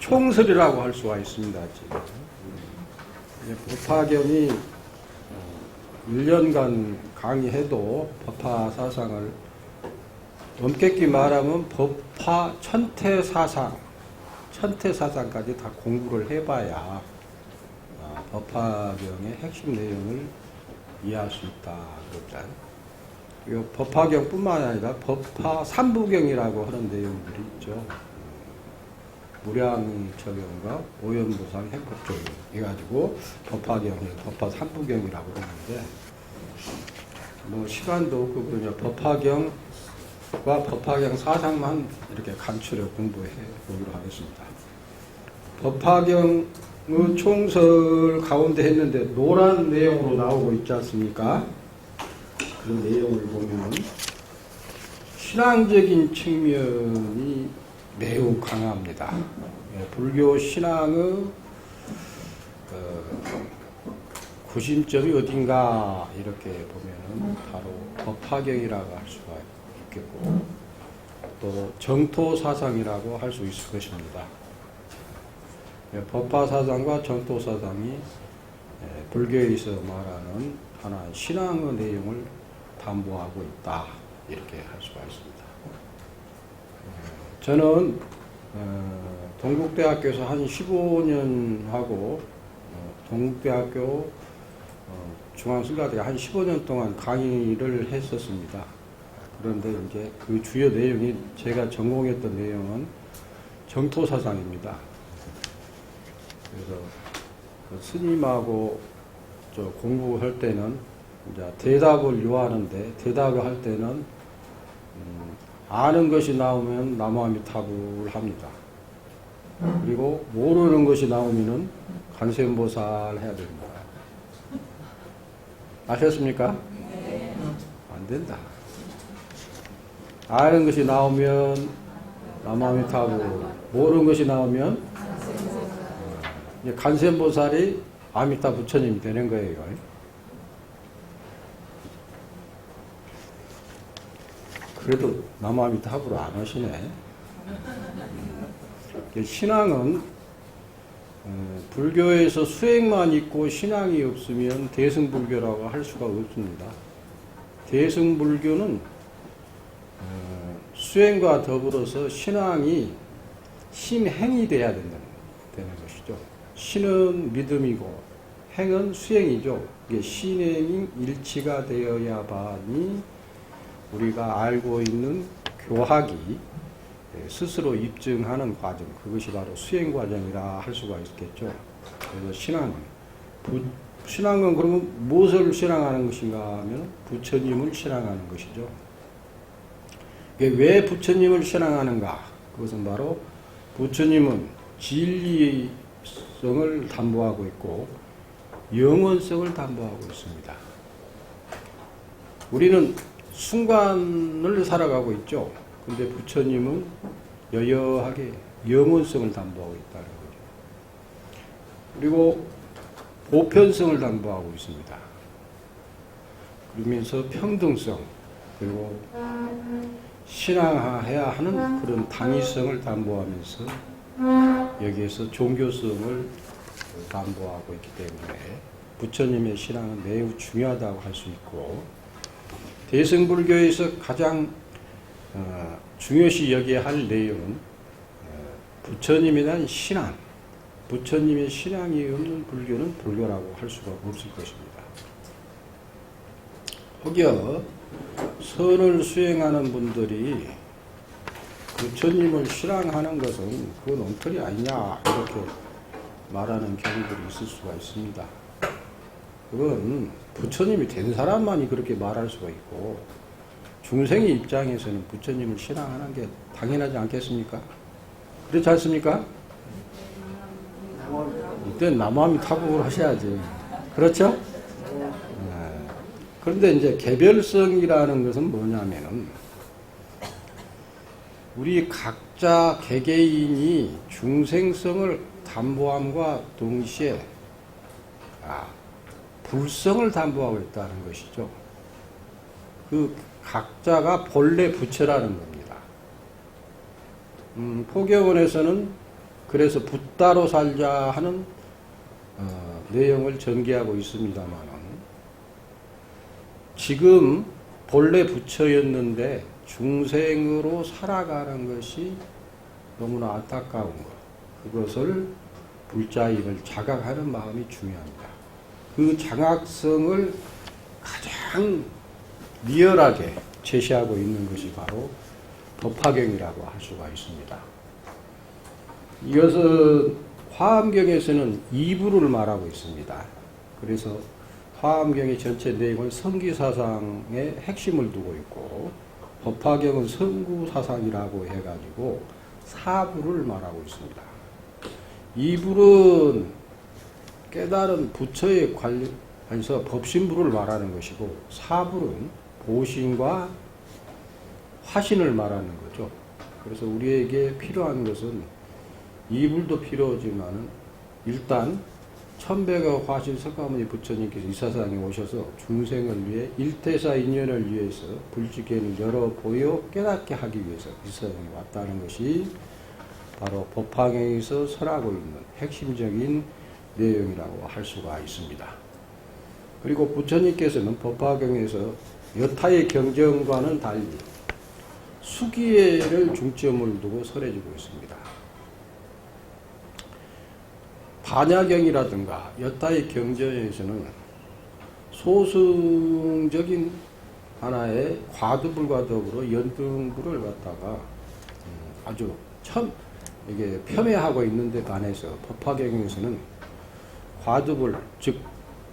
총설이라고 할 수가 있습니다. 지금. 법화경이 1년간 강의해도 법화 사상을 엄격히 말하면 법화 천태사상까지 다 공부를 해봐야 법화경의 핵심 내용을 이해할 수 있다. 그렇죠. 이 법화경뿐만 아니라 법화 삼부경이라고 하는 내용들이 있죠. 무량처경과 오연보상 행법적용 해가지고 법화경이 법화 삼부경이라고 그러는데 뭐 시간도 없고 그냥 법화경과 법화경 사상만 이렇게 간추려 공부해 보기로 하겠습니다. 법화경의 총설 가운데 했는데 노란 내용으로 나오고 있지 않습니까? 그 내용을 보면 신앙적인 측면이 매우 강합니다. 불교 신앙의 구심점이 어딘가 이렇게 보면은 바로 법화경이라고 할 수가 있겠고 또 정토사상이라고 할 수 있을 것입니다. 법화사상과 정토사상이 불교에서 말하는 하나의 신앙의 내용을 담보하고 있다 이렇게 할 수가 있습니다. 저는 동국대학교에서 한 15년 하고 동국대학교 중앙술가대가 한 15년 동안 강의를 했었습니다. 그런데 이제 그 주요 내용이 제가 전공했던 내용은 정토사상입니다. 그래서 그 스님하고 저 공부할 때는 이제 대답을 요하는데 대답을 할 때는 아는 것이 나오면 나무아미타불 합니다. 그리고 모르는 것이 나오면은 관세음보살 해야 됩니다. 아셨습니까? 안 된다. 아는 것이 나오면 나무아미타불, 모르는 것이 나오면 관세음보살이 아미타 부처님이 되는 거예요. 그래도 나무아미타불을 안 하시네. 신앙은 불교에서 수행만 있고 신앙이 없으면 대승불교라고 할 수가 없습니다. 대승불교는 수행과 더불어서 신앙이 신행이 돼야 되는 것이죠. 신은 믿음이고 행은 수행이죠. 이게 신행이 일치가 되어야만이 우리가 알고 있는 교학이 스스로 입증하는 과정, 그것이 바로 수행 과정이라 할 수가 있겠죠. 그래서 신앙은 그러면 무엇을 신앙하는 것인가 하면 부처님을 신앙하는 것이죠. 왜 부처님을 신앙하는가? 그것은 바로 부처님은 진리성을 담보하고 있고 영원성을 담보하고 있습니다. 우리는 순간을 살아가고 있죠. 근데 부처님은 여여하게 영원성을 담보하고 있다는 거죠. 그리고 보편성을 담보하고 있습니다. 그러면서 평등성, 그리고 신앙해야 하는 그런 당위성을 담보하면서 여기에서 종교성을 담보하고 있기 때문에 부처님의 신앙은 매우 중요하다고 할 수 있고 대승불교에서 가장 중요시 여겨야 할 내용은 부처님에 대한 신앙, 부처님의 신앙이 없는 불교는 불교라고 할 수가 없을 것입니다. 혹여 선을 수행하는 분들이 부처님을 신앙하는 것은 그건 엉터리 아니냐 이렇게 말하는 경우들이 있을 수가 있습니다. 그건 부처님이 된 사람만이 그렇게 말할 수가 있고 중생의 입장에서는 부처님을 신앙하는 게 당연하지 않겠습니까? 그렇지 않습니까? 이때 나무아미타불을 하셔야지. 그렇죠? 네. 그런데 이제 개별성이라는 것은 뭐냐면은 우리 각자 개개인이 중생성을 담보함과 동시에 불성을 담보하고 있다는 것이죠. 그 각자가 본래 부처라는 겁니다. 포교원에서는 그래서 붓다로 살자 하는 내용을 전개하고 있습니다만 지금 본래 부처였는데 중생으로 살아가는 것이 너무나 안타까운 것. 그것을 불자임을 자각하는 마음이 중요합니다. 그 장학성을 가장 리얼하게 제시하고 있는 것이 바로 법화경이라고 할 수가 있습니다. 이것은 화엄경에서는 이부를 말하고 있습니다. 그래서 화엄경의 전체 내용을 성기사상의 핵심을 두고 있고 법화경은 성구사상이라고 해가지고 사부를 말하고 있습니다. 이불은 깨달은 부처에 관련해서 법신부를 말하는 것이고 사불은 보신과 화신을 말하는 거죠. 그래서 우리에게 필요한 것은 이불도 필요하지만 일단 천백의 화신 석가모니 부처님께서 이 세상에 오셔서 중생을 위해 일태사 인연을 위해서 불지견을 열어 보여 깨닫게 하기 위해서 이 세상에 왔다는 것이 바로 법화경에서 설하고 있는 핵심적인 내용이라고 할 수가 있습니다. 그리고 부처님께서는 법화경에서 여타의 경전과는 달리 수기예를 중점을 두고 설해주고 있습니다. 반야경이라든가 여타의 경전에서는 소승적인 하나의 과두불과 더불어 연등불을 갖다가 아주 이게 폄훼하고 있는데 반해서 법화경에서는 과두불, 즉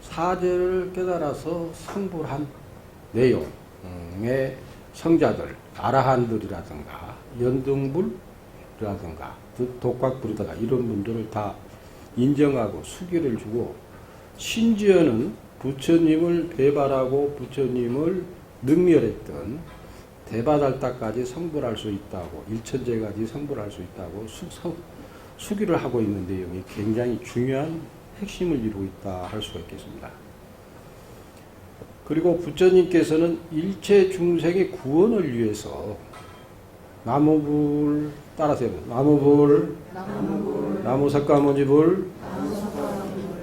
사제를 깨달아서 성불한 내용의 성자들, 아라한들이라든가 연등불이라든가 독각불이다가 이런 분들을 다 인정하고 수기를 주고 심지어는 부처님을 배발하고 부처님을 능멸했던 대바달타까지 성불할 수 있다고 일천제까지 성불할 수 있다고 수기를 하고 있는 내용이 굉장히 중요한 핵심을 이루고 있다 할 수가 있겠습니다. 그리고 부처님께서는 일체 중생의 구원을 위해서 나무불 따라서 나무불 나무석가모니불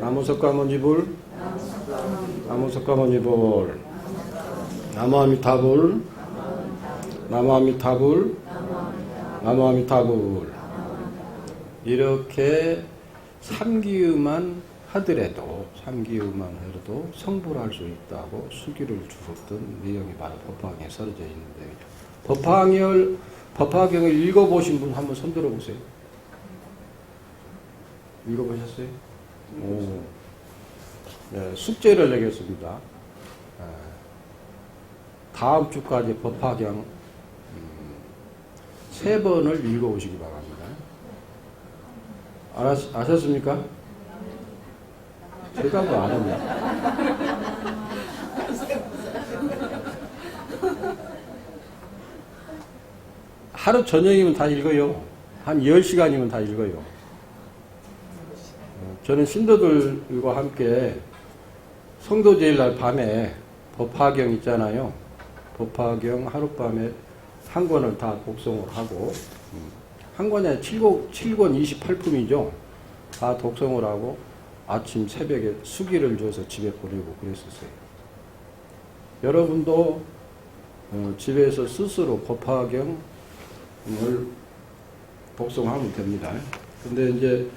나무석가모니불 나무석가모니불 나무아미타불 나무아미타불 나무아미타불 이렇게 삼기음만 하더라도 성불할 수 있다고 수기를 주었던 내용이 바로 법화경에 써져 있는데 법화경을 읽어보신 분 한번 손 들어보세요. 읽어보셨어요? 오. 네, 숙제를 내겠습니다. 다음 주까지 법화경 3번을 읽어보시기 바랍니다. 아셨습니까? 제가 뭐 안 했나? 하루 저녁이면 다 읽어요. 한 10시간이면 다 읽어요. 저는 신도들과 함께 성도제일날 밤에 법화경 있잖아요. 법화경 하룻밤에 한 권을 다 독송을 하고 한 권에 7권 28품이죠. 다 독송을 하고 아침 새벽에 수기를 줘서 집에 보내고 그랬었어요. 여러분도 집에서 스스로 법화경을 독송하면 됩니다. 근데 이제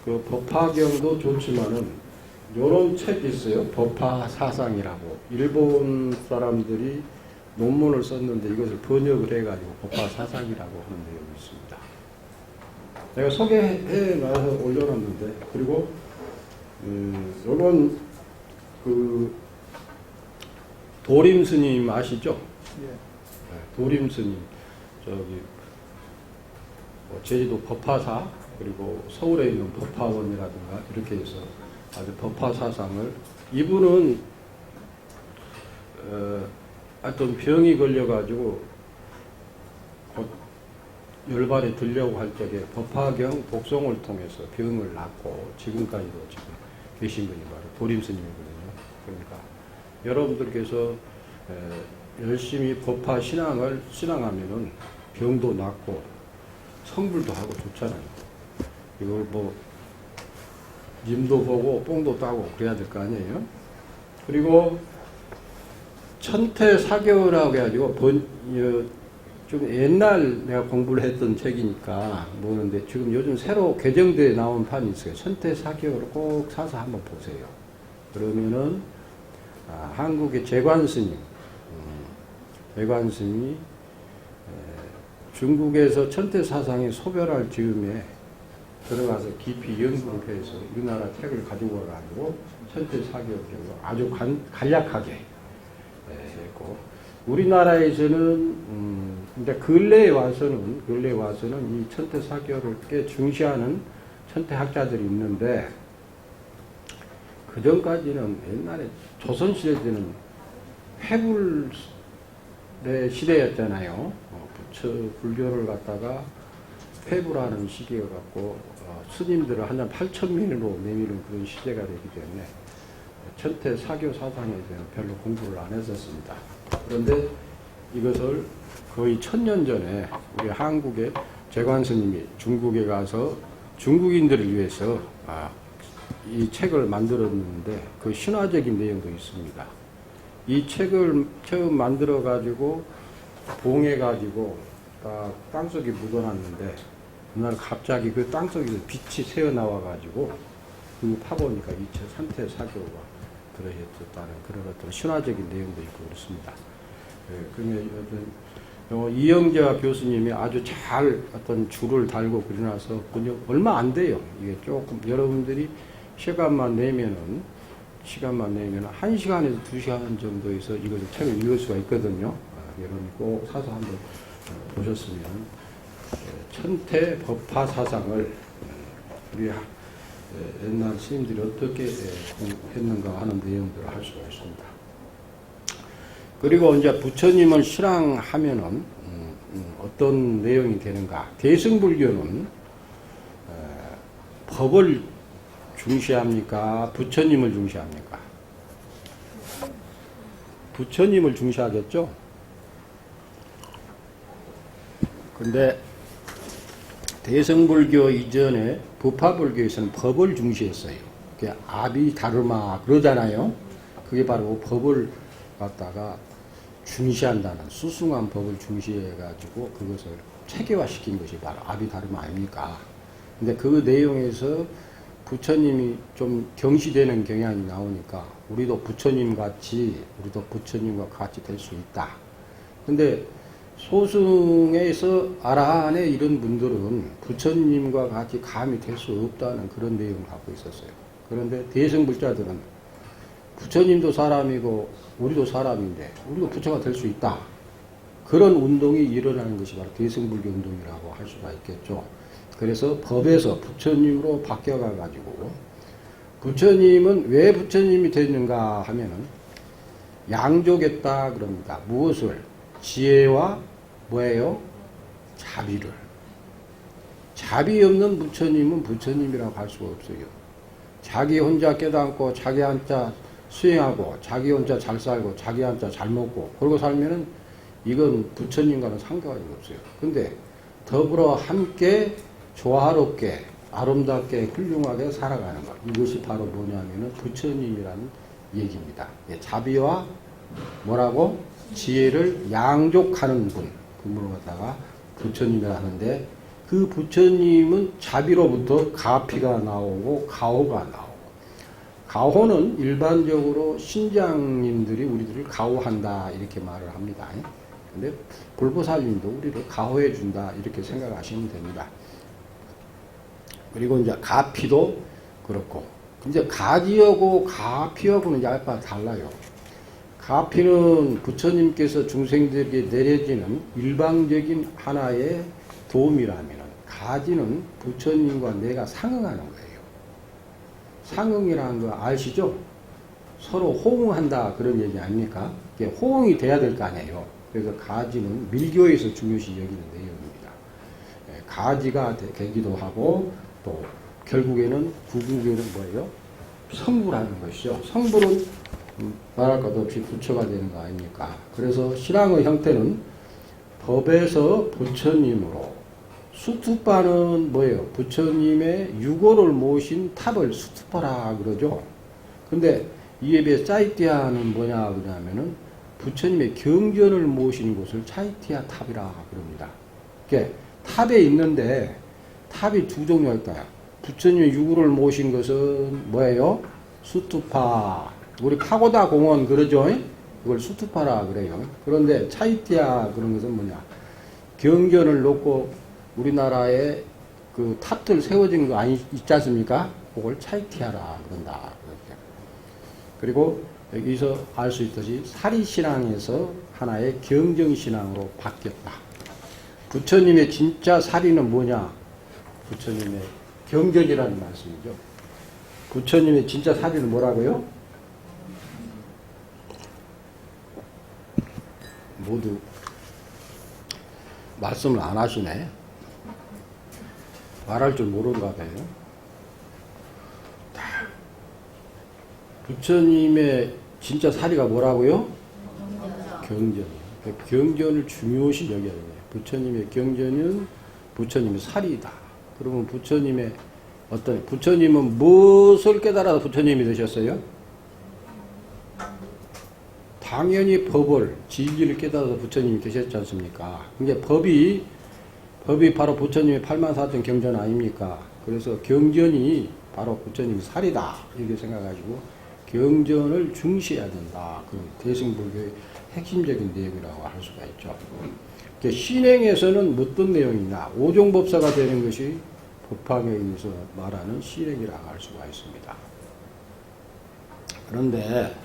그 법화경도 좋지만은 요런 책이 있어요. 법화사상이라고. 일본 사람들이 논문을 썼는데 이것을 번역을 해가지고 법화사상이라고 하는 내용이 있습니다. 내가 소개해 놔서 올려놨는데, 그리고 요건 그 도림 스님 아시죠? 예. 도림 스님 저기 제주도 법화사 그리고 서울에 있는 법화원이라든가 이렇게 해서 아주 법화사상을 이분은 어떤 병이 걸려가지고 곧 열반에 들려고 할 적에 법화경 독송을 통해서 병을 낫고 지금까지도 지금 계신 분이 바로 도림스님이거든요. 그러니까 여러분들께서 열심히 법화 신앙을 신앙하면은 병도 낫고 성불도 하고 좋잖아요. 이걸 뭐 님도 보고 뽕도 따고 그래야 될 거 아니에요. 그리고 천태사교라고 해가지고 좀 옛날 내가 공부를 했던 책이니까 모르는데 지금 요즘 새로 개정돼 나온 판이 있어요. 천태사교를 꼭 사서 한번 보세요. 그러면은 한국의 재관스님이 중국에서 천태사상의 소멸할 즈음에 들어가서 깊이 연구를 해서 우리나라 책을 가지고 와가지고 천태사교를 아주 간략하게 했고, 우리나라에서는 근데 근래에 와서는 이 천태사교를 꽤 중시하는 천태학자들이 있는데, 그 전까지는 옛날에 조선시대 때는 회불의 시대였잖아요. 불교를 갖다가 회불하는 시기가 갖고 스님들을 한 8,000명으로 내미는 그런 시대가 되기 때문에 천태 사교 사상에 대해서 별로 공부를 안 했었습니다. 그런데 이것을 거의 1000년 전에 우리 한국의 재관스님이 중국에 가서 중국인들을 위해서 이 책을 만들었는데 그 신화적인 내용도 있습니다. 이 책을 처음 만들어 가지고 봉해 가지고 땅속에 묻어놨는데 그날 갑자기 그 땅속에서 빛이 새어 나와 가지고 그 파보니까 이 천태 사교가 들어있었다는 그런 어떤 신화적인 내용도 있고 그렇습니다. 그러면 이영자 교수님이 아주 잘 어떤 줄을 달고 그려놔서 얼마 안 돼요. 이게 조금 여러분들이 시간만 내면은 1시간에서 2시간 정도에서 이것을 책을 읽을 수가 있거든요. 여러분이 꼭 사서 한번 보셨으면 천태 법화 사상을 우리 옛날 스님들이 어떻게 했는가 하는 내용들을 할 수가 있습니다. 그리고 이제 부처님을 신앙하면은 어떤 내용이 되는가? 대승불교는 법을 중시합니까? 부처님을 중시합니까? 부처님을 중시하겠죠? 근데 대승불교 이전에 부파불교에서는 법을 중시했어요. 그게 아비다르마 그러잖아요. 그게 바로 법을 갖다가 중시한다는 수승한 법을 중시해가지고 그것을 체계화시킨 것이 바로 아비다르마 아닙니까? 근데 그 내용에서 부처님이 좀 경시되는 경향이 나오니까 우리도 부처님과 같이 될 수 있다. 근데 소승에서 아라한에 이런 분들은 부처님과 같이 감히 될 수 없다는 그런 내용을 갖고 있었어요. 그런데 대승불자들은 부처님도 사람이고 우리도 사람인데 우리도 부처가 될 수 있다. 그런 운동이 일어나는 것이 바로 대승불교 운동이라고 할 수가 있겠죠. 그래서 법에서 부처님으로 바뀌어가 가지고 부처님은 왜 부처님이 됐는가 하면은 양조겠다 그럽니다. 무엇을? 지혜와 뭐예요? 자비를. 자비 없는 부처님은 부처님이라고 할 수가 없어요. 자기 혼자 깨닫고 자기 혼자 수행하고 자기 혼자 잘 살고 자기 혼자 잘 먹고 그러고 살면은 이건 부처님과는 상관이 없어요. 근데 더불어 함께 조화롭게 아름답게 훌륭하게 살아가는 것, 이것이 바로 뭐냐면은 부처님이라는 얘기입니다. 자비와 뭐라고? 지혜를 양족하는 분, 그 분을 갖다가 부처님이라 하는데, 그 부처님은 자비로부터 가피가 나오고 가호가 나오고, 가호는 일반적으로 신장님들이 우리들을 가호한다 이렇게 말을 합니다. 근데 불보살님도 우리를 가호해 준다 이렇게 생각하시면 됩니다. 그리고 이제 가피도 그렇고, 이제 가지하고 가피하고는 약간 달라요. 가피는 부처님께서 중생들에게 내려지는 일방적인 하나의 도움이라면, 가지는 부처님과 내가 상응하는 거예요. 상응이라는 거 아시죠? 서로 호응한다 그런 얘기 아닙니까? 이게 호응이 돼야 될 거 아니에요. 그래서 가지는 밀교에서 중요시 여기는 내용입니다. 가지가 되기도 하고, 또 결국에는 구국에는 뭐예요? 성부라는 것이죠. 성부는 말할 것도 없이 부처가 되는 거 아닙니까? 그래서 신앙의 형태는 법에서 부처님으로, 수투파는 뭐예요? 부처님의 유고를 모신 탑을 수투파라 그러죠. 근데 이에 비해 짜이티아는 뭐냐 그러냐면은 부처님의 경전을 모신 곳을 차이티아 탑이라 그럽니다. 이게 탑에 있는데 탑이 두 종류가 있다. 부처님의 유고를 모신 것은 뭐예요? 수투파. 우리 파고다 공원 그러죠? 이걸 수투파라 그래요. 그런데 차이티아 그런 것은 뭐냐? 경전을 놓고 우리나라에 그 탑들 세워진 거 있지 않습니까? 그걸 차이티아라 그런다. 그리고 여기서 알 수 있듯이 사리신앙에서 하나의 경정신앙으로 바뀌었다. 부처님의 진짜 사리는 뭐냐? 부처님의 경전이라는 말씀이죠. 부처님의 진짜 사리는 뭐라고요? 모두 말씀을 안 하시네. 말할 줄 모르는가 봐요. 부처님의 진짜 사리가 뭐라고요? 경전이에요. 경전을 중요시 여겨야 돼요. 부처님의 경전은 부처님의 사리이다. 그러면 부처님은 무엇을 깨달아서 부처님이 되셨어요? 당연히 법을, 진리를 깨달아서 부처님이 되셨지 않습니까? 그러니까 법이 바로 부처님의 84,000 경전 아닙니까? 그래서 경전이 바로 부처님의 살이다. 이렇게 생각하시고 경전을 중시해야 된다. 그 대승불교의 핵심적인 내용이라고 할 수가 있죠. 신행에서는 어떤 내용이냐? 오종법사가 되는 것이 법화경에서 말하는 신행이라고 할 수가 있습니다. 그런데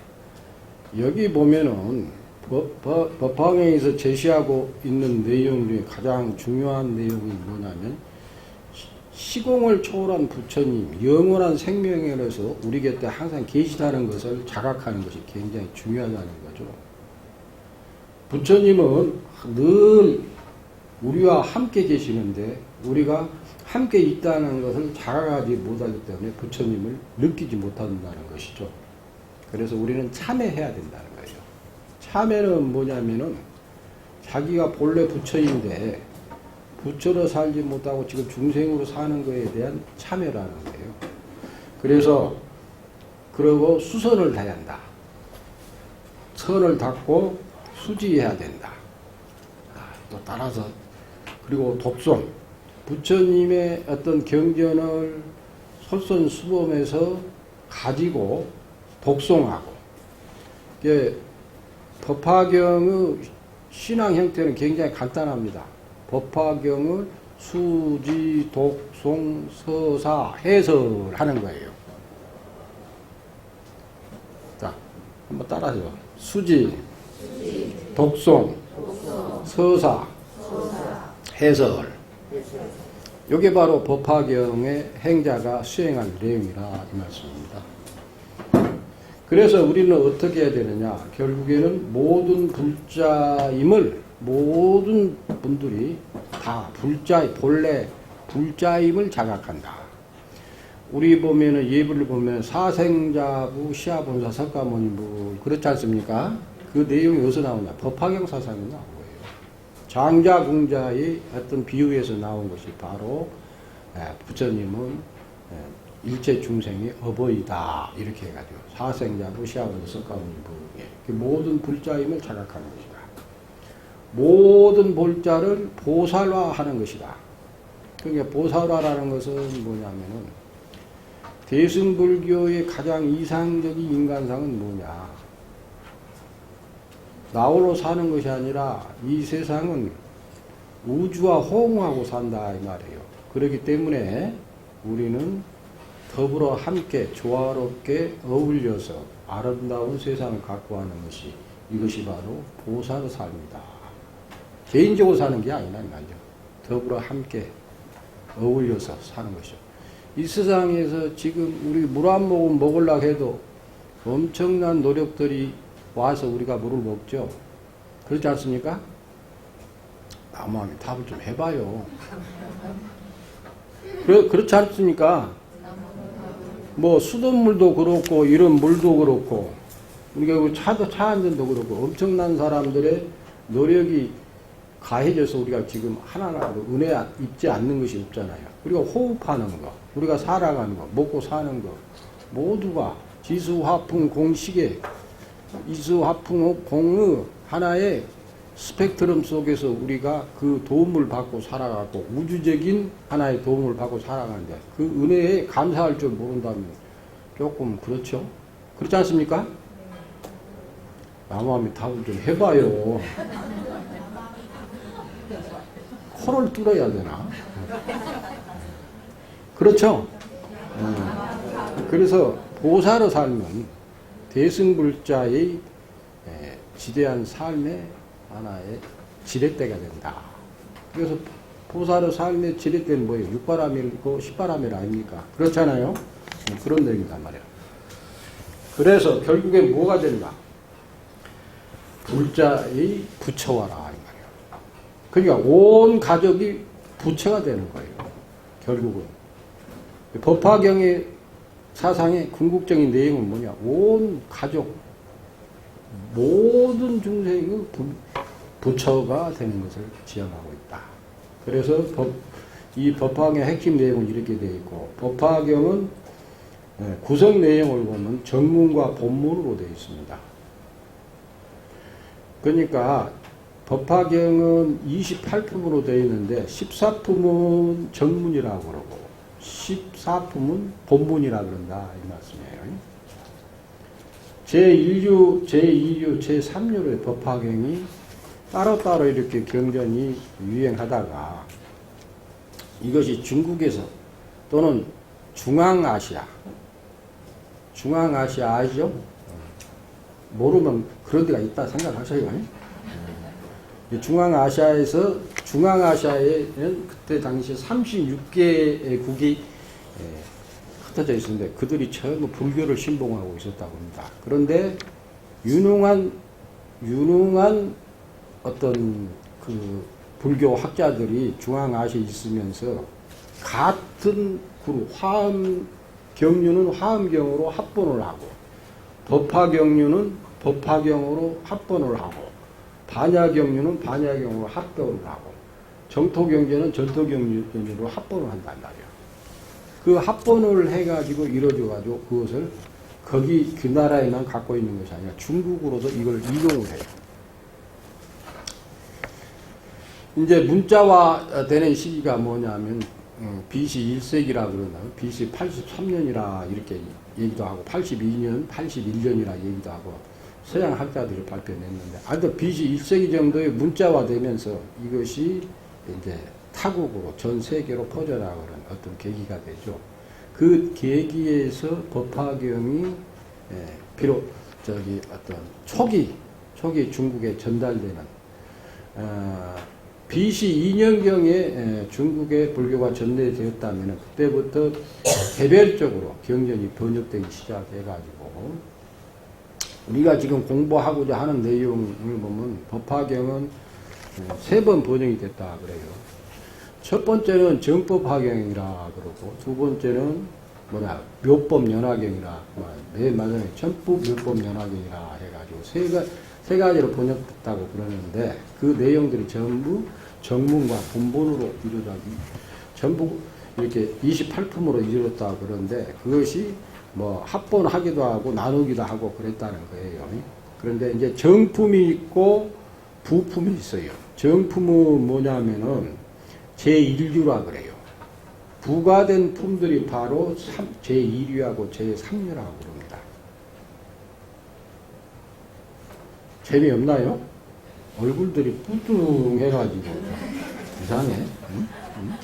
여기 보면은 법화경에서 제시하고 있는 내용 중에 가장 중요한 내용이 뭐냐면 시공을 초월한 부처님, 영원한 생명에서 우리 곁에 항상 계시다는 것을 자각하는 것이 굉장히 중요하다는 거죠. 부처님은 늘 우리와 함께 계시는데 우리가 함께 있다는 것을 자각하지 못하기 때문에 부처님을 느끼지 못한다는 것이죠. 그래서 우리는 참회해야 된다는 거예요. 참회는 뭐냐면은 자기가 본래 부처인데 부처로 살지 못하고 지금 중생으로 사는 것에 대한 참회라는 거예요. 그래서 그러고 수선을 다해야 한다. 선을 닦고 수지해야 된다. 또 따라서 그리고 독송. 부처님의 어떤 경전을 솔선수범해서 가지고 독송하고. 이게 법화경의 신앙 형태는 굉장히 간단합니다. 법화경을 수지, 독송, 서사, 해설하는 거예요. 자, 한번 따라하죠. 수지, 독송, 서사, 해설. 이게 바로 법화경의 행자가 수행할 내용이라 이 말씀입니다. 그래서 우리는 어떻게 해야 되느냐? 결국에는 모든 불자임을 모든 분들이 다 본래 불자임을 자각한다. 우리 보면은 예불을 보면 사생자부, 시아본사, 석가모니부 그렇지 않습니까? 그 내용이 어디서 나오냐? 법화경 사상이 나온 거예요. 장자궁자의 어떤 비유에서 나온 것이 바로 부처님은 일체 중생의 어버이다 이렇게 해가지고 사생자부, 시아본사, 석가모니부 모든 불자임을 자각하는 것이다. 모든 볼자를 보살화하는 것이다. 그러니까 보살화라는 것은 뭐냐면은 대승불교의 가장 이상적인 인간상은 뭐냐? 나홀로 사는 것이 아니라 이 세상은 우주와 호응하고 산다 이 말이에요. 그렇기 때문에 우리는 더불어 함께 조화롭게 어울려서 아름다운 세상을 갖고 가는 것이 이것이 바로 보살의 삶이다. 개인적으로 사는 게 아니라 말이죠. 더불어 함께 어울려서 사는 것이죠. 이 세상에서 지금 우리 물 한 모금 먹으려고 해도 엄청난 노력들이 와서 우리가 물을 먹죠. 그렇지 않습니까? 아무하면 답을 좀 해봐요. 그렇지 않습니까? 뭐 수돗물도 그렇고 이런 물도 그렇고 우리가 차 한 잔도 그렇고 엄청난 사람들의 노력이 가해져서 우리가 지금 하나라도 은혜 입지 않는 것이 없잖아요. 우리가 호흡하는 거, 우리가 살아가는 거, 먹고 사는 거, 모두가 지수화풍 공식의 이수화풍 공의 하나의 스펙트럼 속에서 우리가 그 도움을 받고 살아가고 우주적인 하나의 도움을 받고 살아가는데 그 은혜에 감사할 줄 모른다면 조금 그렇죠? 그렇지 않습니까? 나무함이 답을 좀 해봐요. 코를 뚫어야 되나? 그렇죠? 그래서 보살로 살면 대승불자의 지대한 삶의 하나의 지렛대가 된다. 그래서 보살의 삶의 지렛대는 뭐예요? 육바람이고 십바람이 아닙니까? 그렇잖아요? 그런 내용이단 말이야. 그래서 결국엔 뭐가 된다? 불자의 부처와라 이 말이야. 그러니까 온 가족이 부처가 되는 거예요. 결국은 법화경의 사상의 궁극적인 내용은 뭐냐? 온 가족 모든 중생의 부처가 되는 것을 지향하고 있다. 그래서 이 법화경의 핵심 내용은 이렇게 되어 있고 법화경은 구성 내용을 보면 정문과 본문으로 되어 있습니다. 그러니까 법화경은 28품으로 되어 있는데 14품은 정문이라고 그러고 14품은 본문이라 그런다 이 말씀이에요. 제1류, 제2류, 제3류의 법화경이 따로따로 이렇게 경전이 유행하다가 이것이 중국에서 또는 중앙아시아 아시죠? 모르면 그런 데가 있다 생각하셔요. 중앙아시아에는 그때 당시 36개국이 흩어져 있었는데 그들이 처음 불교를 신봉하고 있었다고 합니다. 그런데 유능한 어떤 그 불교 학자들이 중앙아시아에 있으면서 같은 그룹 화엄경류는 화엄경으로 합본을 하고 법화경류는 법화경으로 합본을 하고 반야경류는 반야경으로 합본을 하고 정토경전은 전토경전으로 합본을 한단 말이에요. 그 합본을 해가지고 이루어져가지고 그것을 거기 그 나라에만 갖고 있는 것이 아니라 중국으로도 이걸 이용을 해요. 이제 문자화 되는 시기가 뭐냐면 BC 1세기라 그러나 BC 83년이라 이렇게 얘기도 하고 82년, 81년이라 얘기도 하고 서양 학자들이 발표했는데 하여튼 BC 1세기 정도의 문자화 되면서 이것이 이제 타국으로 전 세계로 퍼져나가는 어떤 계기가 되죠. 그 계기에서 법화경이 비록 어떤 초기 중국에 전달되는 BC 2년경에 중국에 불교가 전달되었다면 그때부터 개별적으로 경전이 번역되기 시작해가지고 우리가 지금 공부하고자 하는 내용을 보면 법화경은 3번 번역이 됐다 그래요. 첫 번째는 정법화경이라 그러고 두 번째는 묘법연화경이라 맨 마지막에 천법묘법연화경이라 해가지고 세 가지로 번역됐다고 그러는데 그 내용들이 전부 정문과 본본으로 이루어지고 전부 이렇게 28품으로 이루어졌다 그러는데 그것이 합본하기도 하고 나누기도 하고 그랬다는 거예요. 그런데 이제 정품이 있고 부품이 있어요. 정품은 뭐냐면은 제1류라 그래요. 부가된 품들이 바로 제2류하고 제3류라고 그럽니다. 재미없나요? 얼굴들이 뿌뚱해가지고 이상해. 응? 응?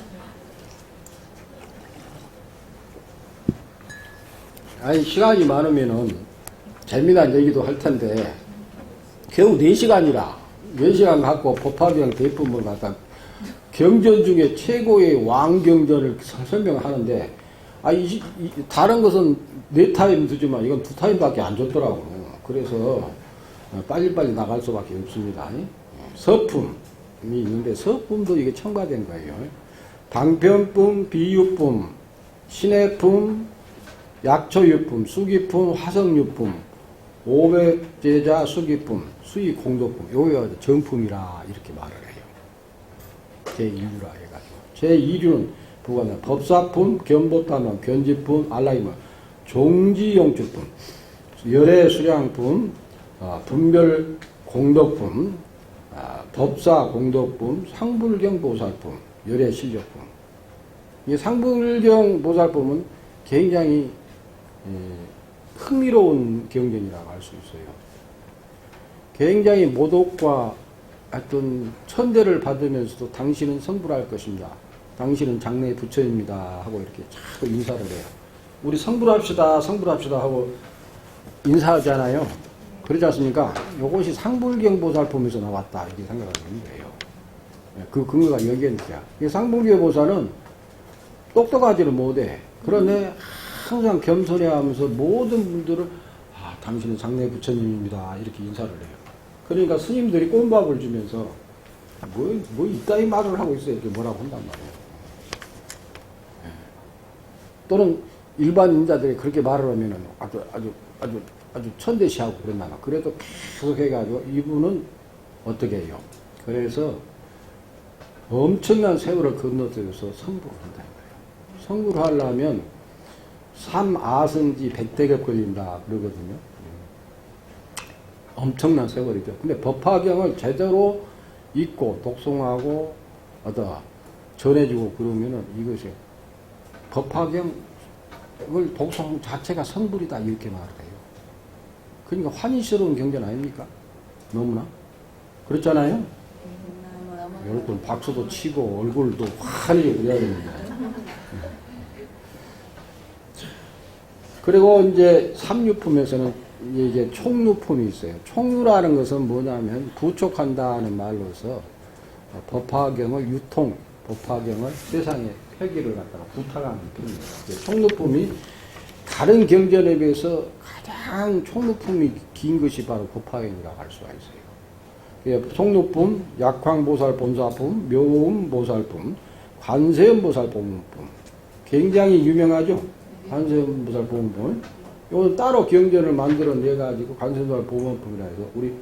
아니 시간이 많으면은 재미난 얘기도 할 텐데 겨우 4시간이라 4시간 갖고 법화경 대품을 갖다 경전 중에 최고의 왕경전을 설명하는데 다른 것은 4타임 두지만 이건 2타임밖에 안 줬더라고요. 그래서 빨리빨리 나갈 수밖에 없습니다. 서품이 있는데 서품도 이게 첨가된 거예요. 방편품, 비유품, 신해품, 약초유품, 수기품, 화성유품, 500제자 수기품, 수의공도품, 요게 정품이라 이렇게 말을 해요. 제2류라 해가지고. 제2류는 부관한 법사품, 견보탐함, 견지품, 알라이마, 종지용주품, 열애 수량품, 분별 공덕품, 법사 공덕품, 상불경 보살품, 열애 실력품. 이 상불경 보살품은 굉장히 흥미로운 경전이라고 할 수 있어요. 굉장히 모독과 어떤 천대를 받으면서도 당신은 성불할 것입니다. 당신은 장래의 부처입니다. 하고 이렇게 자꾸 인사를 해요. 우리 성불합시다, 성불합시다 하고 인사하잖아요. 그러지 않습니까? 이것이 상불경 보살품에서 나왔다. 이렇게 생각하는 거예요. 그 근거가 여기에니까. 상불경 보살은 똑똑하지를 못해. 그런데 항상 겸손해 하면서 모든 분들을 당신은 장래 부처님입니다. 이렇게 인사를 해요. 그러니까 스님들이 꼰밥을 주면서 뭐 이따위 말을 하고 있어요. 이렇게 뭐라고 한단 말이에요. 또는 일반 인자들이 그렇게 말을 하면은 아주 천대시하고 그랬나 봐. 그래도 계속 해가지고 이분은 어떻게 해요? 그래서 엄청난 세월을 건너뛰어서 성불을 한다는 거예요. 성불을 하려면 3아승지 100대급 걸린다 그러거든요. 엄청난 세월이죠. 근데 법화경을 제대로 읽고 독송하고 전해주고 그러면은 이것이 법화경을 독송 자체가 성불이다 이렇게 말을 해요. 그러니까 환희스러운 경전 아닙니까? 너무나 그렇잖아요. 여러분 박수도 치고 얼굴도 환히 그래야 됩니다. 그리고 이제 삼류품에서는 이게 총류품이 있어요. 총류라는 것은 뭐냐면 부촉한다는 말로서 법화경을 법화경을 세상에 폐기를 갖다가 부탁하는 편입니다. 총류품이 다른 경전에 비해서 가장 총류품이 긴 것이 바로 법화경이라고 할 수가 있어요. 총류품, 약황보살 본사품, 묘음보살품, 관세음보살 보문품. 굉장히 유명하죠? 관세음보살 보문품. 이건 따로 경전을 만들어내가지고 관세음보살 보문품이라 해서 우리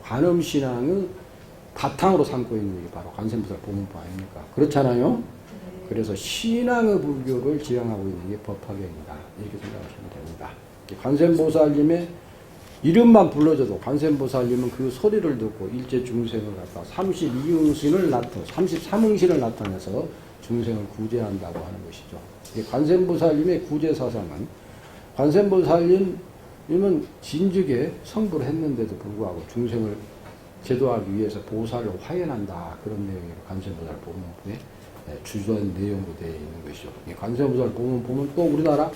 관음신앙을 바탕으로 삼고 있는 게 바로 관세음보살 보문품 아닙니까? 그렇잖아요? 그래서 신앙의 불교를 지향하고 있는 게 법화경이다. 이렇게 생각하시면 됩니다. 관세음보살님의 이름만 불러줘도 관세음보살님은 그 소리를 듣고 일체 중생을 갖다 32응신을 33응신을 나타내서 중생을 구제한다고 하는 것이죠. 관세음보살님의 구제사상은 관세음보살님은 진즉에 성불을 했는데도 불구하고 중생을 제도하기 위해서 보살을 화연한다. 그런 내용이 관세음보살 보문에 주된 내용으로 되어 있는 것이죠. 관세음보살 보문 보면 또 우리나라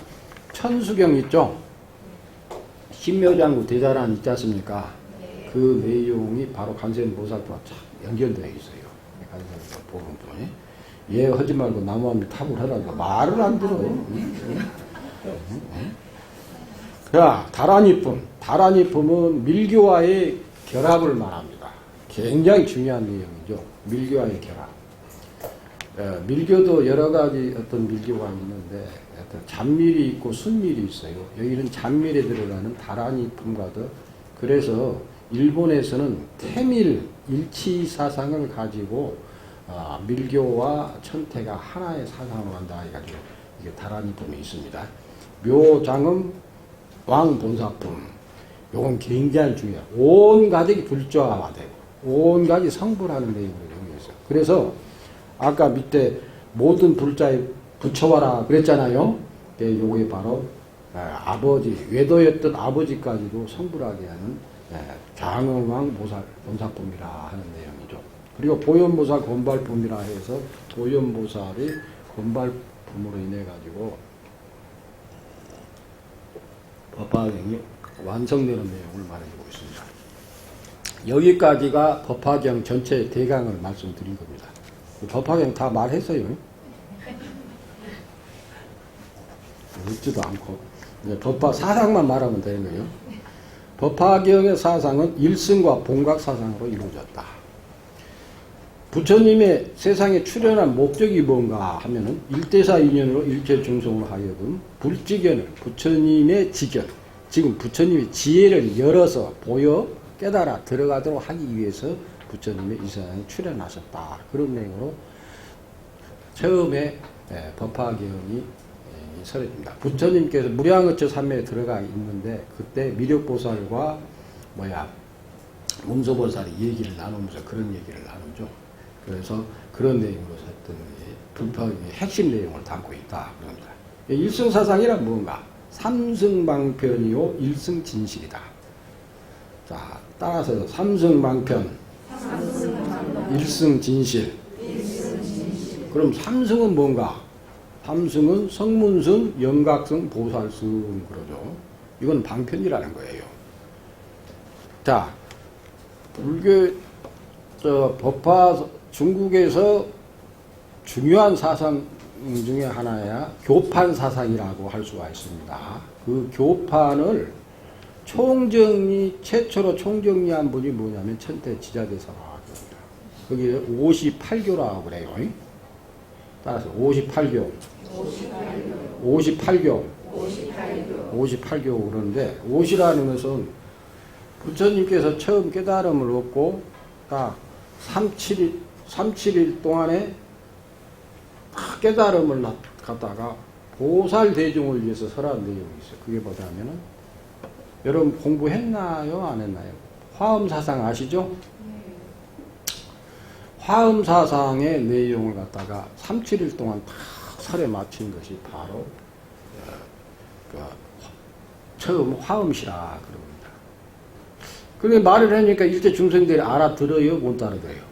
천수경 있죠? 신묘장구 대자란 있지 않습니까? 네. 그 내용이 바로 관세음보살과 연결되어 있어요. 관세음보살 보문에. 얘 하지 말고 나무함이 탑을 하라고 말을 안 들어. 자, 다란이품은 밀교와의 결합을 말합니다. 굉장히 중요한 내용이죠. 밀교와의 결합. 밀교도 여러 가지 어떤 밀교가 있는데 잔밀이 있고 순밀이 있어요. 여기는 잔밀에 들어가는 다란이품과도 그래서 일본에서는 태밀 일치 사상을 가지고 밀교와 천태가 하나의 사상으로 간다 해가지고 이게 다란이품이 있습니다. 묘장음 왕본사품 요건 굉장히 중요해요. 온 가족이 불조화되고 온 가족이 성불하는 내용으로 되어 있어요. 그래서 아까 밑에 모든 불자에 붙여와라 그랬잖아요. 요게 바로 아버지 외도였던 아버지까지도 성불하게 하는 장엄왕 본사품이라 하는 내용이죠. 그리고 보현보살 건발품이라 해서 보현보살이 건발품으로 인해 가지고 법화경이 완성되는 내용을 말해주고 있습니다. 여기까지가 법화경 전체 대강을 말씀드린 겁니다. 법화경 다 말했어요. 읽지도 않고 법화 사상만 말하면 되는 거예요. 법화경의 사상은 일승과 본각 사상으로 이루어졌다. 부처님의 세상에 출현한 목적이 뭔가 하면은 일대사 인연으로 일체 중생으로 하여금 불지견을 부처님의 지견, 지금 부처님의 지혜를 열어서 보여 깨달아 들어가도록 하기 위해서 부처님의 이 세상에 출현하셨다. 그런 내용으로 처음에 법화경이 설해집니다. 부처님께서 무량어처 산매에 들어가 있는데 그때 미륵보살과 문서보살이 얘기를 나누면서 그런 얘기를 나누죠. 그래서 그런 내용으로 했던 불파의 핵심 내용을 담고 있다 그럽니다. 일승사상이란 뭔가? 삼승방편이요 일승진실이다. 자, 따라서 삼승방편, 일승진실. 그럼 삼승은 뭔가? 삼승은 성문승, 영각승, 보살승 그러죠. 이건 방편이라는 거예요. 자, 법화 중국에서 중요한 사상 중에 하나야 교판 사상이라고 할 수가 있습니다. 그 교판을 최초로 총정리한 분이 뭐냐면 천태 지자대사라고 합니다. 거기에 58교라고 그래요. 따라서 58교 그러는데 50이라는 것은 부처님께서 처음 깨달음을 얻고 딱 37일 동안에 딱 깨달음을 갖다가 보살 대중을 위해서 설한 내용이 있어요. 그게 뭐냐면은 여러분 공부했나요? 안 했나요? 화엄사상 아시죠? 화엄사상의 내용을 갖다가 37일 동안 딱 설에 마친 것이 바로 처음 화엄시라 그럽니다. 그런데 말을 하니까 일제 중생들이 알아들어요? 못 알아들어요?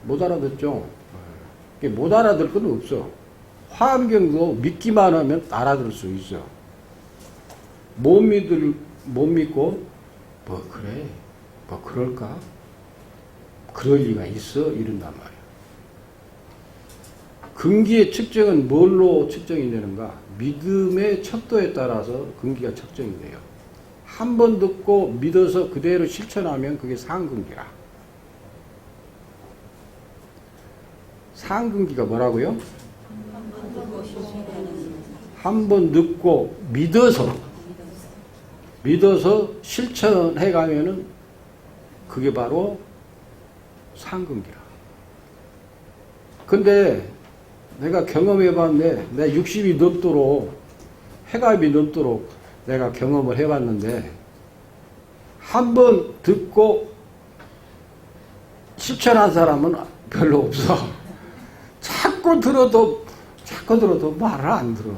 못 알아듣죠? 못 알아들 건 없어. 화엄경도 믿기만 하면 알아들 수 있어. 못 믿고 그래? 그럴까? 그럴 리가 있어? 이런단 말이야. 근기의 측정은 뭘로 측정이 되는가? 믿음의 척도에 따라서 근기가 측정이 돼요. 한 번 듣고 믿어서 그대로 실천하면 그게 상근기라. 상근기가 뭐라고요? 한 번 듣고 믿어서 실천해 가면은 그게 바로 상근기라. 근데 내가 경험해 봤는데 내가 60이 넘도록 해갑이 넘도록 내가 경험을 해 봤는데 한 번 듣고 실천한 사람은 별로 없어. 자꾸 들어도 말을 안 들어.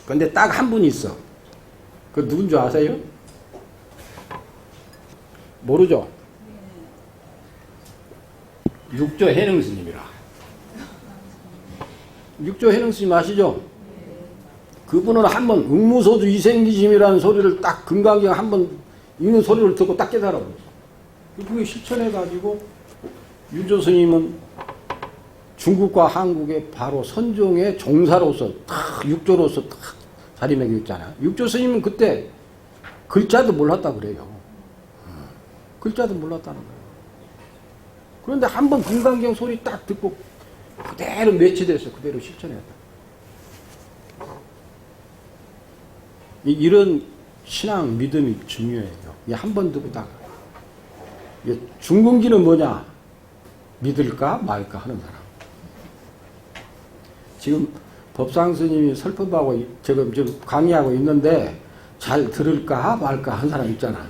근데 딱 한 분 있어. 그 누군 줄 아세요? 모르죠? 육조 해능스님이라. 육조 해능스님 아시죠? 그분은 한번 응무소주 이생기심이라는 소리를 딱 금강경 한번 읽는 소리를 듣고 딱 깨달아버렸어. 그게 실천해가지고 유조 스님은 중국과 한국의 바로 선종의 종사로서 딱 육조로서 딱 자리매겼잖아요. 육조 스님은 그때 글자도 몰랐다 그래요. 글자도 몰랐다는 거예요. 그런데 한번 금강경 소리 딱 듣고 그대로 매치돼서 그대로 실천했다. 이런 신앙 믿음이 중요해요. 한 번 듣고 딱 중근기는 뭐냐? 믿을까 말까 하는 사람. 지금 법상 스님이 설법하고 지금 강의하고 있는데 잘 들을까 말까 한 사람 있잖아.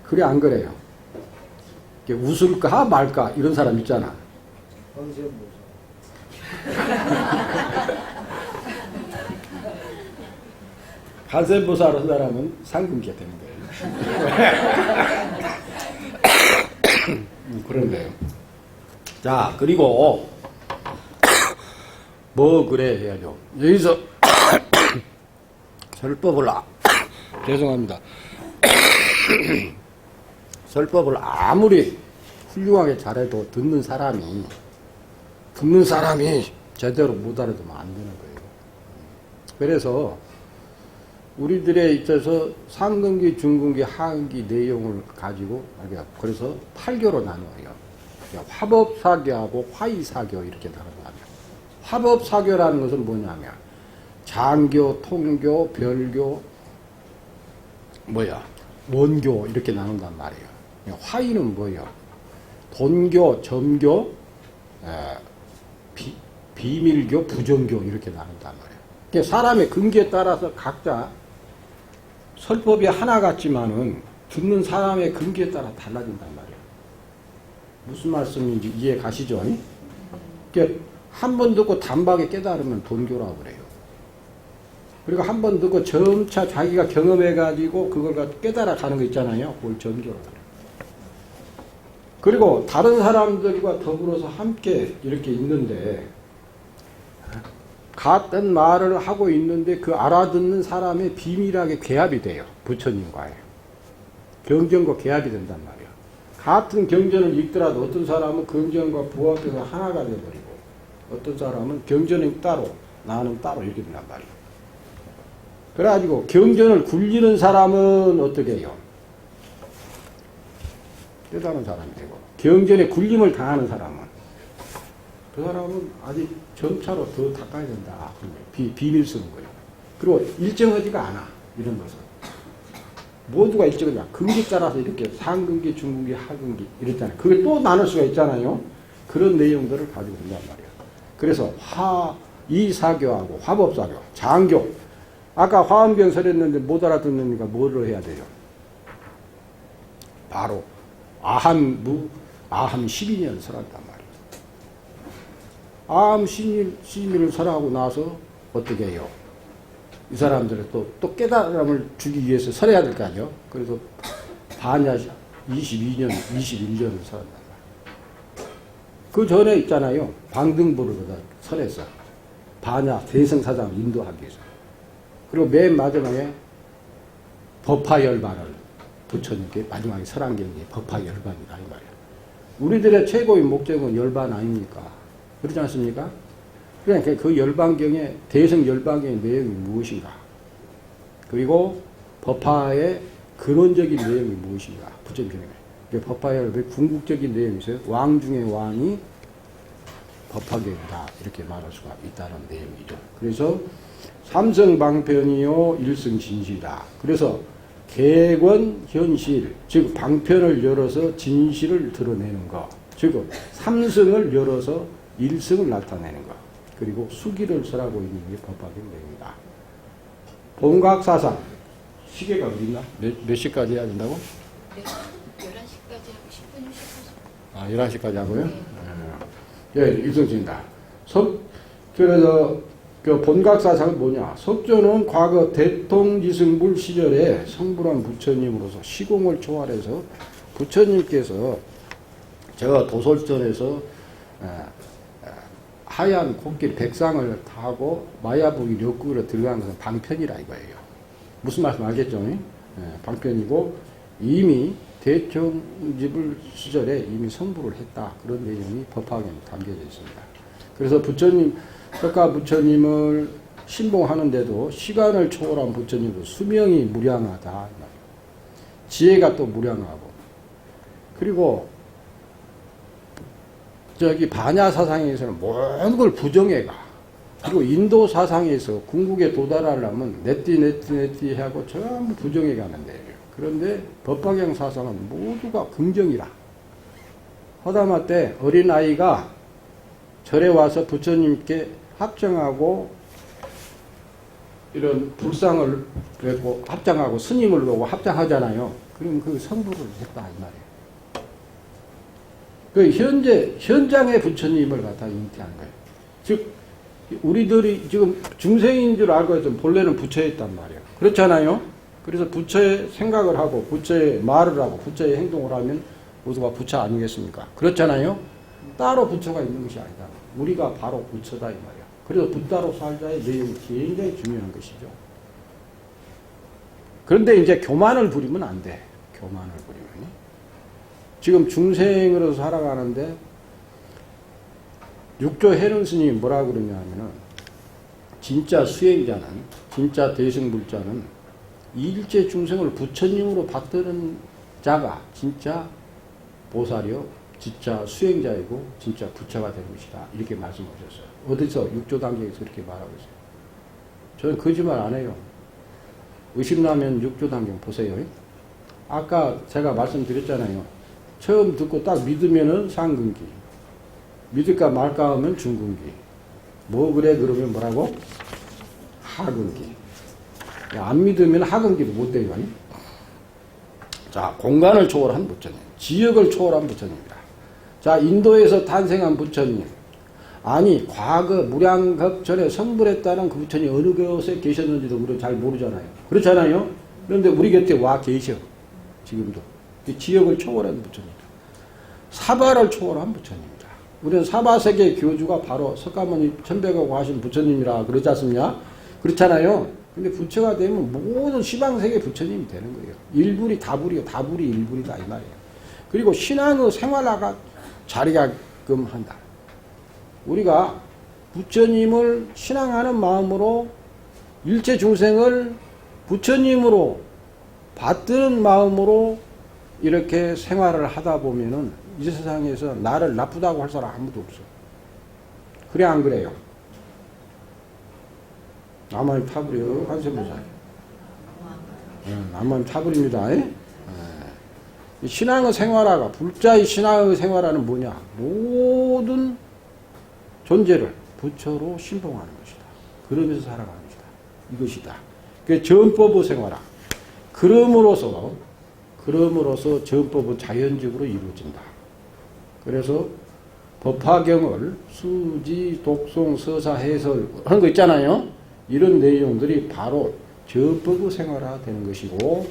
그래 안 그래요? 웃을까 말까 이런 사람 있잖아. 관세음보살 한 사람은 상근기가 되는 거예요. 그런데요. 자, 그리고 뭐 그래 해야죠. 여기서 설법을 죄송합니다. 설법을 아무리 훌륭하게 잘해도 듣는 사람이 제대로 못 알아두면 안 되는 거예요. 그래서 우리들에 있어서 상근기, 중근기, 하근기 내용을 가지고 그래서 8교로 나누어요. 화법사교하고 화의사교 이렇게 나눠요. 화법사교라는 것은 뭐냐면 장교, 통교, 별교, 원교 이렇게 나눈단 말이에요. 화의는 뭐예요? 돈교, 점교, 비밀교, 부정교 이렇게 나눈단 말이에요. 그러니까 사람의 근기에 따라서 각자 설법이 하나 같지만은 듣는 사람의 근기에 따라 달라진단 말이에요. 무슨 말씀인지 이해 가시죠? 그러니까 한 번 듣고 단박에 깨달으면 본교라고 그래요. 그리고 한 번 듣고 점차 자기가 경험해가지고 그걸 깨달아 가는 거 있잖아요. 그걸 전교라고 그래요. 그리고 다른 사람들과 더불어서 함께 이렇게 있는데 같은 말을 하고 있는데 그 알아듣는 사람의 비밀하게 개합이 돼요. 부처님과의. 경전과 개합이 된단 말이에요. 같은 경전을 읽더라도 어떤 사람은 경전과 부합해서 하나가 되어버리고 어떤 사람은 경전은 따로 나는 따로 이렇게 된단 말이에요. 그래가지고 경전을 굴리는 사람은 어떻게 해요? 깨달은 사람이 되고 경전에 굴림을 당하는 사람은 그 사람은 아직 점차로 더 닦아야 된다. 비밀 쓰는 거예요. 그리고 일정하지가 않아. 이런 것은. 모두가 일정하지 않아. 근기 따라서 이렇게 상근기, 중근기, 하근기 이랬잖아요. 그게 또 나눌 수가 있잖아요. 그런 내용들을 가지고 있단 말이에요. 그래서 이사교하고 화법사교, 장교. 아까 화엄경 설했는데 못 알아듣는니까 뭐를 해야 돼요? 바로 아함 12년 설한단 말이에요. 아함 12년을 설하고 나서 어떻게 해요? 이 사람들은 또 깨달음을 주기 위해서 설해야 될 거 아니에요? 그래서 반야 22년, 21년을 설한단 말이에요. 그 전에 있잖아요. 방등부를 설했어. 반야 대승사장 인도하기 위해서. 그리고 맨 마지막에 법화열반을 부처님께 마지막에 설한 게 법화열반이다 이 말이야. 우리들의 최고의 목적은 열반 아닙니까? 그렇지 않습니까? 그러니까 그 열반경의 대승 열반경의 내용이 무엇인가? 그리고 법화의 근원적인 내용이 무엇인가? 부처님께 법화열반의 궁극적인 내용이 있어요. 왕 중의 왕이 법화경이다 이렇게 말할 수가 있다는 내용이죠. 그래서 삼성방편이요 일승진실이다. 그래서 개권 현실, 즉 방편을 열어서 진실을 드러내는 것, 즉 삼승을 열어서 일승을 나타내는 것, 그리고 수기를 설하고 있는 게 법화경 내용이다. 본각사상 시계가 어디 있나? 몇 시까지 해야 된다고? 네, 11시까지 하고 10분 휴식하죠. 아, 11시까지 하고요? 네. 예, 일승진이다. 그래서 그 본각사상은 뭐냐? 석조는 과거 대통지승불 시절에 성불한 부처님으로서 시공을 초월해서 부처님께서 저 도솔전에서 하얀 코끼리 백상을 타고 마야부기 력국으로 들어간 것은 방편이라 이거예요. 무슨 말씀 알겠죠? 방편이고 이미 대통지불 시절에 이미 성불을 했다. 그런 내용이 법화경에 담겨져 있습니다. 그래서 부처님 석가 부처님을 신봉하는데도 시간을 초월한 부처님도 수명이 무량하다. 지혜가 또 무량하고. 그리고 저기 반야 사상에서는 모든 걸 부정해가. 그리고 인도 사상에서 궁극에 도달하려면 네띠 하고 전부 부정해 가는데 그런데 법화경 사상은 모두가 긍정이라. 허다마 때 어린아이가 절에 와서 부처님께 합정하고 이런 불상을 그랬고 합장하고 스님을 보고 합장하잖아요. 그럼 그 성불을 했다 이 말이에요. 그 현장의 부처님을 갖다 잉태한 거예요. 즉 우리들이 지금 중생인 줄 알고 있지만 본래는 부처에 있단 말이에요. 그렇잖아요. 그래서 부처의 생각을 하고 부처의 말을 하고 부처의 행동을 하면 모두가 부처 아니겠습니까? 그렇잖아요. 따로 부처가 있는 것이 아니다. 우리가 바로 부처다 이 말이야. 그래서 부따로 살자의 내용이 굉장히 중요한 것이죠. 그런데 이제 교만을 부리면 안 돼. 교만을 부리면. 지금 중생으로 살아가는데 육조 해론 스님이 뭐라고 그러냐 하면은 진짜 수행자는 진짜 대승불자는 일체 중생을 부처님으로 받드는 자가 진짜 보살이요 진짜 수행자이고 진짜 부처가 될 것이다. 이렇게 말씀하셨어요. 어디서? 육조 단계에서 그렇게 말하고 있어요. 저는 거짓말 안 해요. 의심나면 육조 단계 보세요. 아까 제가 말씀드렸잖아요. 처음 듣고 딱 믿으면은 상근기. 믿을까 말까 하면 중근기. 뭐 그래 그러면 뭐라고? 하근기. 안 믿으면 하근기도 못 되요. 자, 공간을 초월한 부처님, 지역을 초월한 부처님이다. 자, 인도에서 탄생한 부처님. 아니, 과거 무량겁 전에 성불했다는 그 부처님이 어느 곳에 계셨는지도 우리가 잘 모르잖아요. 그렇잖아요. 그런데 우리 곁에 와 계셔. 지금도. 지역을 초월한 부처님이다. 사바를 초월한 부처님이다. 우리는 사바세계 교주가 바로 석가모니 천백하고 하신 부처님이라 그러지 않습니까? 그렇잖아요. 근데 부처가 되면 모든 시방세계 부처님이 되는 거예요. 일불이 다불이요. 다불이 일불이다 이 말이에요. 그리고 신앙의 생활화가 자리가끔 한다. 우리가 부처님을 신앙하는 마음으로 일체 중생을 부처님으로 받드는 마음으로 이렇게 생활을 하다 보면은 이 세상에서 나를 나쁘다고 할 사람 아무도 없어. 그래 안 그래요? 남한이 타버려 관세음보살. 남한이 타버립니다. 신앙의 생활화가 불자의 신앙의 생활화는 뭐냐? 모든 존재를 부처로 신봉하는 것이다. 그러면서 살아가는 것이다. 이것이다. 그 전법의 생활화. 그럼으로써 전법은 자연적으로 이루어진다. 그래서 법화경을 수지, 독송, 서사, 해설 하는 거 있잖아요. 이런 내용들이 바로 전법의 생활화 되는 것이고,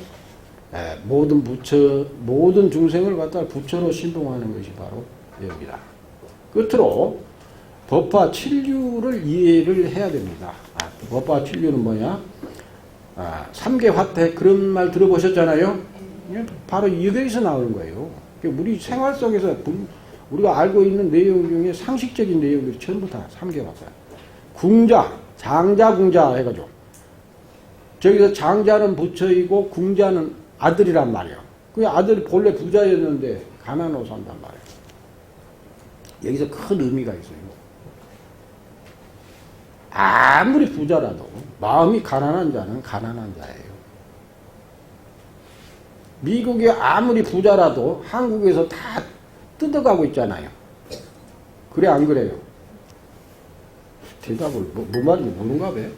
모든 중생을 갖다 부처로 신봉하는 것이 바로 여기다. 끝으로 법화 칠류를 이해를 해야 됩니다. 법화 칠류는 뭐냐? 삼계화태 그런 말 들어보셨잖아요. 바로 여기서 나오는 거예요. 우리 생활 속에서 우리가 알고 있는 내용 중에 상식적인 내용들이 전부 다 삼계화태. 궁자, 장자, 궁자 해가지고 저기서 장자는 부처이고 궁자는 아들이란 말이에요. 그 아들이 본래 부자였는데 가난으로 산단 말이에요. 여기서 큰 의미가 있어요. 아무리 부자라도 마음이 가난한 자는 가난한 자예요. 미국이 아무리 부자라도 한국에서 다 뜯어가고 있잖아요. 그래 안 그래요? 대답을 뭐 말인지 모르는가 봐요.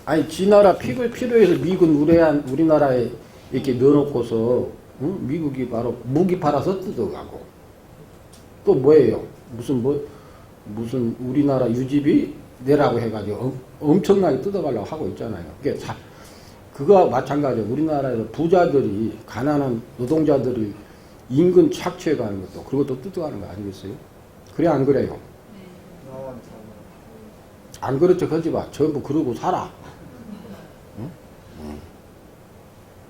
아니 지 나라 필요해서 미군 우리나라에 이렇게 넣어놓고서 미국이 바로 무기 팔아서 뜯어가고 또 뭐예요? 무슨 우리나라 유지비 내라고 해가지고 엄청나게 뜯어가려고 하고 있잖아요. 그거와 마찬가지로 우리나라에서 부자들이 가난한 노동자들이 임금 착취해가는 것도 그것도 뜯어가는 거 아니겠어요? 그래 안 그래요? 안 그렇죠 하지 마. 전부 그러고 살아.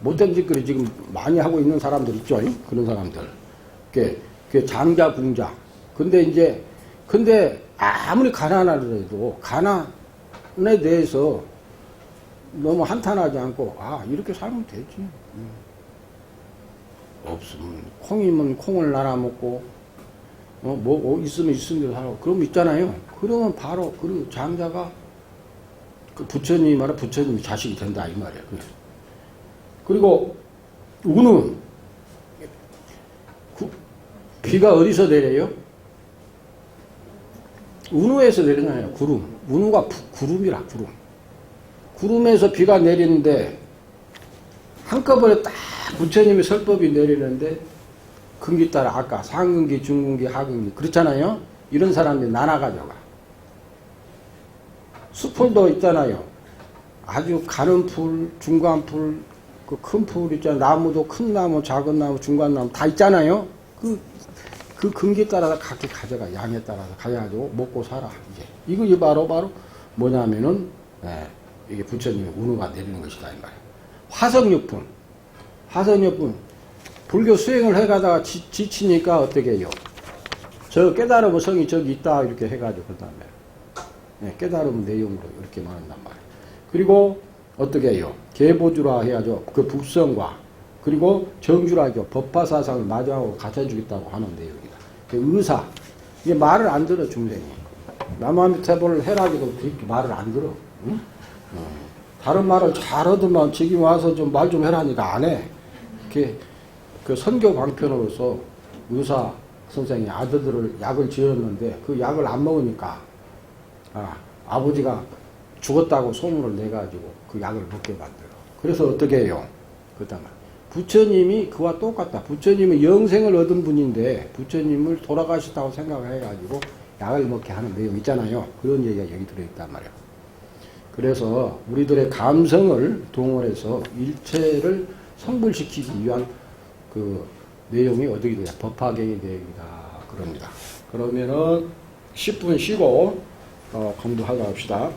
못된 짓거리 지금 많이 하고 있는 사람들 있죠? 그런 사람들. 그게 장자, 궁자. 근데 아무리 가난하더라도 가난에 대해서 너무 한탄하지 않고 이렇게 살면 되지. 없으면 콩이면 콩을 나눠 먹고 있으면 있은 대로 살고 그러면 있잖아요. 그러면 바로 그 장자가 그 부처님이 자식이 된다 이 말이에요. 그리고 우는 비가 어디서 내려요? 운우에서 내리나요? 구름. 운우가 구름이라 구름. 구름에서 비가 내리는데 한꺼번에 딱 부처님의 설법이 내리는데 근기 따라 아까 상근기, 중근기, 하근기 그렇잖아요. 이런 사람들이 나눠 가져가. 수풀도 있잖아요. 아주 가는 풀, 중간 풀, 그 큰 풀 있잖아요. 나무도 큰 나무, 작은 나무, 중간 나무 다 있잖아요. 그 근기 따라서 각기 가져가. 양에 따라서 가져가지고 먹고 살아. 이게 바로 뭐냐면은 이게 부처님의 운우가 내리는 것이다 이 말이에요. 화성육분. 불교 수행을 해가다가 지치니까 어떻게 해요? 저 깨달음의 성이 저기 있다 이렇게 해가지고 그 다음에 깨달음 내용으로 이렇게 말한단 말이에요. 그리고 어떻게 해요? 계보주라 해야죠. 그 북성과 그리고 정주라죠. 법화사상을 마주하고 갖춰주겠다고 하는 내용이다. 의사. 이게 말을 안 들어 중생이. 남아미타불을 해라지고 말을 안 들어. 응? 다른 말을 잘하더만 지금 와서 좀 말 좀 해라니까 안 해. 그 선교 방편으로서 의사 선생이 아들들을 약을 지었는데 그 약을 안 먹으니까 아버지가 죽었다고 소문을 내가지고 그 약을 먹게 만들어. 그래서 어떻게 해요? 그다음 부처님이 그와 똑같다. 부처님은 영생을 얻은 분인데 부처님을 돌아가셨다고 생각을 해가지고 약을 먹게 하는 내용 있잖아요. 그런 얘기가 여기 들어있단 말이에요. 그래서 우리들의 감성을 동원해서 일체를 성불시키기 위한 그 내용이 어떻게 돼요? 법화경의 내용이다. 그럽니다. 그러면은 10분 쉬고 공부하고 합시다.